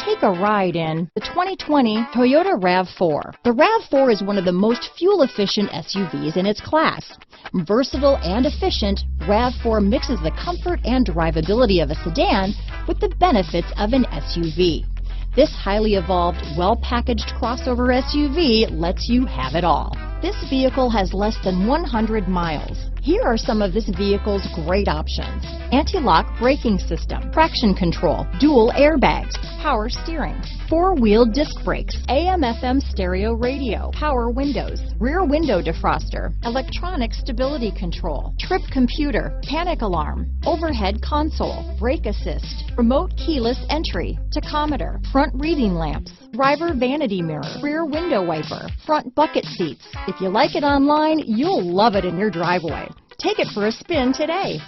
Take a ride in the 2020 Toyota RAV4. The RAV4 is one of the most fuel-efficient SUVs in its class. Versatile and efficient, RAV4 mixes the comfort and drivability of a sedan with the benefits of an SUV. This highly evolved, well-packaged crossover SUV lets you have it all. This vehicle has less than 100 miles. Here are some of this vehicle's great options: anti-lock braking system, traction control, dual airbags, power steering, four-wheel disc brakes, AM/FM stereo radio, power windows, rear window defroster, electronic stability control, trip computer, panic alarm, overhead console, brake assist, remote keyless entry, tachometer, front reading lamps, driver vanity mirror, rear window wiper, front bucket seats. If you like it online, you'll love it in your driveway. Take it for a spin today.